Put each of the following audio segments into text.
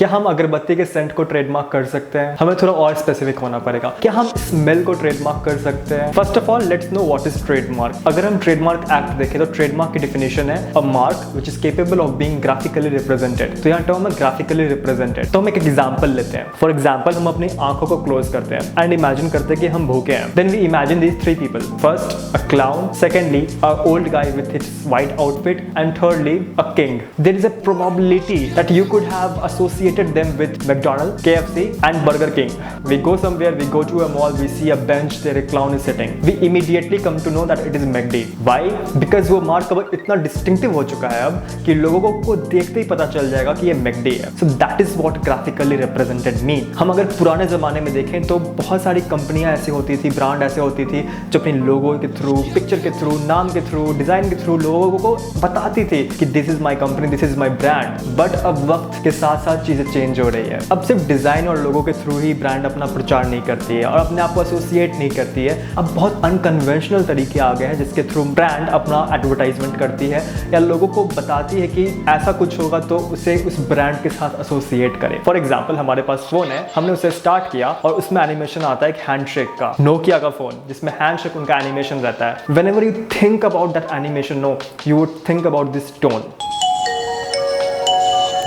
क्या हम अगरबत्ती के सेंट को ट्रेडमार्क कर सकते हैं? हमें थोड़ा और स्पेसिफिक होना पड़ेगा। क्या हम स्मेल को ट्रेडमार्क कर सकते हैं? First of all let's know what is trademark. अगर हम ट्रेडमार्क एक्ट देखें तो ट्रेडमार्क की डेफिनेशन है a mark which is capable of being graphically represented. तो यहाँ टर्म है ग्राफिकली रिप्रेजेंटेड। तो हम एक एग्जांपल लेते हैं। फॉर एग्जांपल हम अपनी आंखों को क्लोज करते हैं एंड इमेजिन करते हैं कि हम भूखे हैं। Then we imagine these three people. First a clown, secondly a old guy with his white outfit and thirdly a king. There is a probability that you could have associated them with McDonald's, KFC and Burger King. We go somewhere, we go to a mall, we see a bench there a clown is sitting. We immediately come to know that it is McD. Why? Because वो mark अब इतना distinctive हो चुका है अब कि लोगों को देखते ही पता चल जाएगा कि ये McD है। So that is what graphically represented mean. हम अगर पुराने जमाने में देखें तो बहुत सारी कंपनियां ऐसी होती थी, ब्रांड ऐसे होती थी जो अपनी लोगो के थ्रू, पिक्चर के थ्रू, नाम के थ्रू, डिजाइन के थ्रू लोगों को बताती थी कि this is my company, this is my brand. But अब वक्त के साथ साथ चीजें चेंज हो रही है। अब सिर्फ डिजाइन और लोगों के थ्रू ही ब्रांड अपना प्रचार नहीं करती है और अपने आप को एसोसिएट नहीं करती है। अब बहुत अनकन्वेंशनल तरीके आ गए हैं जिसके थ्रू ब्रांड अपना एडवर्टाइजमेंट करती है या लोगों को बताती है कि ऐसा कुछ होगा तो उसे उस ब्रांड के साथ एसोसिएट करें। फॉर एग्जाम्पल हमारे पास फोन है, हमने उसे स्टार्ट किया और उसमें एनिमेशन आता है एक हैंडशेक का, नोकिया का फोन जिसमें हैंडशेक उनका एनिमेशन रहता है। Whenever you think about that animation, no you would think about this tone.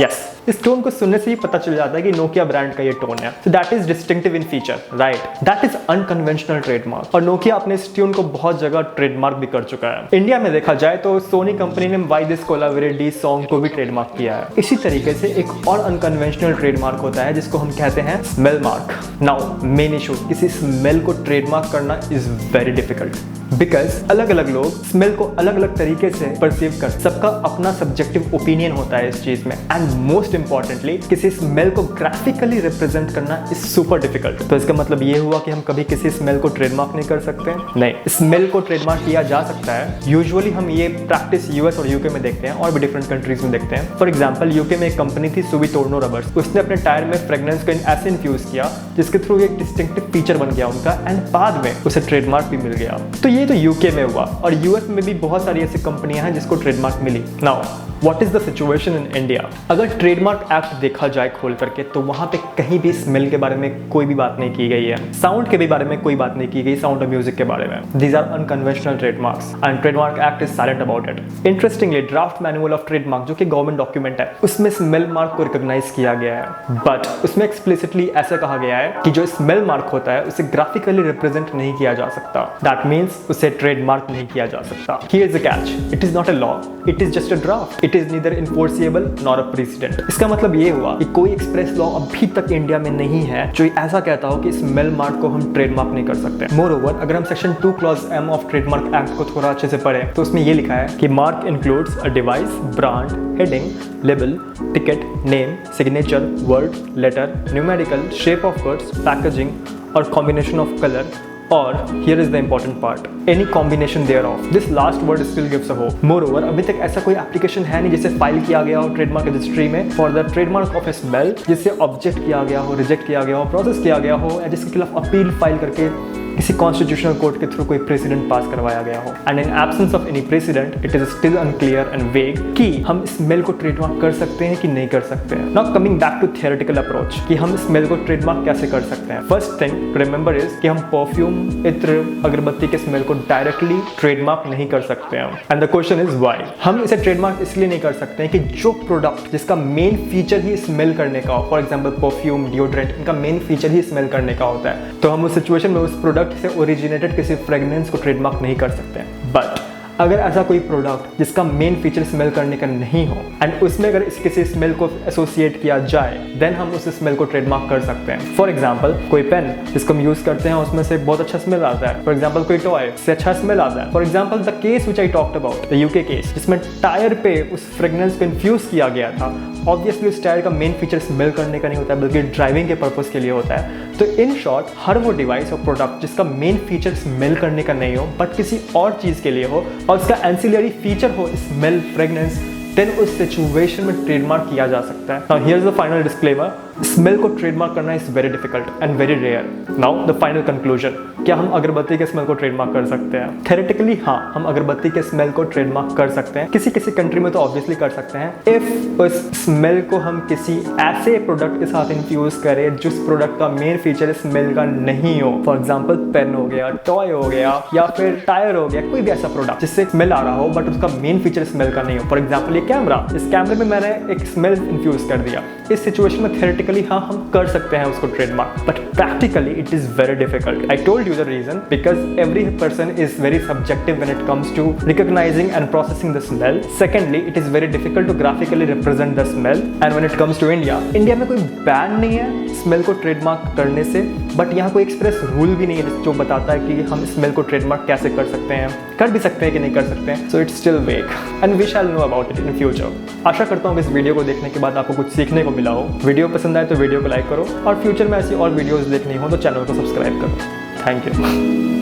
Yes, इस टोन को सुनने से ही पता चल जाता है कि नोकिया ब्रांड का ये टोन है। So that is distinctive in feature, right? That is unconventional trademark. और नोकिया अपने इस ट्यून को बहुत जगह ट्रेडमार्क भी कर चुका है। इंडिया में देखा जाए तो सोनी कंपनी ने वाई दिस कोलावेरेडी सॉन्ग को भी ट्रेडमार्क किया है। इसी तरीके से एक और अनकन्वेंशनल ट्रेडमार्क होता है जिसको हम कहते हैं smell mark. Now main issue, किसी स्मेल को ट्रेडमार्क करना इज वेरी डिफिकल्ट बिकॉज अलग अलग लोग स्मेल को अलग अलग तरीके से परसीव कर, सबका अपना सब्जेक्टिव ओपिनियन होता है इस चीज में। एंड मोस्ट इंपॉर्टेंटली किसी स्मेल को ग्राफिकली रिप्रेजेंट करना इज सुपर डिफिकल्ट। तो इसका मतलब ये हुआ कि हम कभी किसी स्मेल को ट्रेडमार्क नहीं कर सकते? नहीं, स्मेल को ट्रेडमार्क किया जा सकता है। यूजुअली हम ये प्रैक्टिस यूएस और यूके में देखते हैं और भी डिफरेंट कंट्रीज में देखते हैं। फॉर एग्जाम्पल यूके में एक कंपनी थी सुवितोर्नो रबर्स, उसने अपने टायर में फ्रेग्रेंस को ऐसे इन्फ्यूज किया जिसके थ्रू एक डिस्टिंक्टिव फीचर बन गया उनका एंड बाद में उसे ट्रेडमार्क भी मिल गया। तो ये तो यूके में हुआ और यूएस में भी बहुत सारी ऐसी कंपनियां हैं जिसको ट्रेडमार्क मिली। Now what is the situation in India? अगर ट्रेडमार्क एक्ट देखा जाए खोल करके तो वहां पे कहीं भी स्मेल के बारे में कोई भी बात नहीं की गई है, साउंड के भी बारे में कोई बात नहीं की गई, साउंड और म्यूजिक के बारे में। These are unconventional trademarks and trademark act is silent about it. Interestingly draft manual of trademark जो कि गवर्नमेंट डॉक्यूमेंट है उसमें स्मेल मार्क को रिकॉग्नाइज किया गया है, बट उसमें एक्सप्लिसिटली ऐसा कहा गया है कि जो स्मेल मार्क होता है उसे ग्राफिकली रिप्रेजेंट नहीं किया जा सकता। दैट मीन्स उसे ट्रेडमार्क नहीं किया जा सकता। Here is the catch, it is not a law, it is just a draft, it is neither enforceable nor a president. इसका मतलब ये हुआ कि कोई एक्सप्रेस लॉ अभी तक इंडिया में नहीं है जो ऐसा कहता हो कि स्मेल मार्क को हम ट्रेडमार्क नहीं कर सकते। मोरओवर अगर हम section 2 clause M of trademark act को थोड़ा अच्छे से पढ़ें तो उसमें ये लिखा है कि mark includes a device, brand, heading, label, ticket, name, signature, word, letter, numerical, shape of words, packaging और कॉम्बिनेशन ऑफ कलर। और here is the important part, any combination thereof. This last word still gives a hope. Moreover, अभी तक ऐसा कोई application है नहीं जिसे file किया गया हो ट्रेडमार्क रजिस्ट्री में for the trademark of A smell, जिसे ऑब्जेक्ट किया गया हो, रिजेक्ट किया गया हो, प्रोसेस किया गया हो या जिसके खिलाफ अपील फाइल करके किसी कॉन्स्टिट्यूशनल कोर्ट के थ्रू कोई प्रेसिडेंट पास करवाया गया हो। And in absence of any president it is still unclear and वेग कि हम स्मेल को ट्रेडमार्क कर सकते हैं कि नहीं कर सकते हैं। Now coming back to theoretical approach कि हम स्मेल को ट्रेडमार्क कैसे कर सकते हैं। First thing to remember is कि हम परफ्यूम, इत्र, अगरबत्ती के स्मेल को डायरेक्टली ट्रेडमार्क नहीं कर सकते हैं। And the question is why. हम इसे ट्रेडमार्क इसलिए नहीं कर सकते हैं कि जो प्रोडक्ट जिसका मेन फीचर ही स्मेल करने का हो, फॉर एग्जाम्पल परफ्यूम, डिओड्रेंट, इनका मेन फीचर ही स्मेल करने का होता है, तो हम उस सिचुएशन में उस प्रोडक्ट से ओरिजिनेटेड किसी फ्रेग्रेंस को ट्रेडमार्क नहीं कर सकते हैं। बट अगर ऐसा कोई प्रोडक्ट जिसका मेन फीचर स्मेल करने का नहीं हो एंड उसमें अगर किसी स्मेल को एसोसिएट किया जाए देन हम उस स्मेल को ट्रेडमार्क कर सकते हैं। फॉर एग्जांपल कोई पेन जिसको हम यूज करते हैं उसमें से बहुत अच्छा स्मेल आता है। फॉर एग्जांपल कोई टॉय से अच्छा स्मेल आता है। For example the case which I talked about, the UK case, जिसमें टायर पे उस फ्रेग्रेंस को इन्फ्यूज किया गया था। ऑब्वियसली उस टायर का मेन फीचर स्मेल करने का नहीं होता है बल्कि ड्राइविंग के पर्पस के लिए होता है। तो इन शॉर्ट हर वो डिवाइस और प्रोडक्ट जिसका मेन फीचर स्मेल करने का नहीं हो बट किसी और चीज के लिए हो और उसका एंसिलरी फीचर हो स्मेल, फ्रेग्रेंस, देन उस सिचुएशन में ट्रेडमार्क किया जा सकता है। Now here is the final disclaimer, smell को ट्रेडमार्क करना is very difficult and very rare. Now the final conclusion, क्या हम अगरबत्ती के स्मेल को ट्रेडमार्क कर सकते हैं? थ्योरेटिकली हाँ, हम अगरबत्ती के स्मेल को ट्रेडमार्क कर सकते हैं। किसी किसी कंट्री में तो ऑब्वियसली कर सकते हैं इफ उस स्मेल को हम किसी ऐसे प्रोडक्ट के साथ इन्फ्यूज करें जिस प्रोडक्ट का मेन फीचर स्मेल का नहीं हो। फॉर एग्जाम्पल पेन हो गया, टॉय हो गया, या फिर टायर हो गया, कोई भी ऐसा प्रोडक्ट जिससे स्मेल आ रहा हो बट उसका मेन फीचर स्मेल का नहीं हो। फॉर एग्जाम्पल ये कैमरा, इस कैमरे में मैंने एक स्मेल इन्फ्यूज कर दिया। इस सिचुएशन में थ्योरेटिकली हाँ हम कर सकते हैं उसको trademark, but practically it is very difficult. I told you the reason, because every person is very subjective when it comes to recognizing and processing the smell. Secondly, it is very difficult to graphically represent the smell. And when it comes to India में कोई ban नहीं है smell को trademark करने से, but यहाँ कोई express rule भी नहीं है जो बताता है कि हम स्मेल को ट्रेडमार्क कैसे कर सकते हैं, कर भी सकते हैं कि नहीं कर सकते हैं। So it's still vague and we shall know about it in future. आशा करता हूँ कि इस वीडियो को देखने के बाद आपको कुछ सीखने को मिला हो। वीडियो पसंद आए तो वीडियो को लाइक करो और फ्यूचर में ऐसी और वीडियोज़ देखनी हो तो चैनल को सब्सक्राइब करो। Thank you.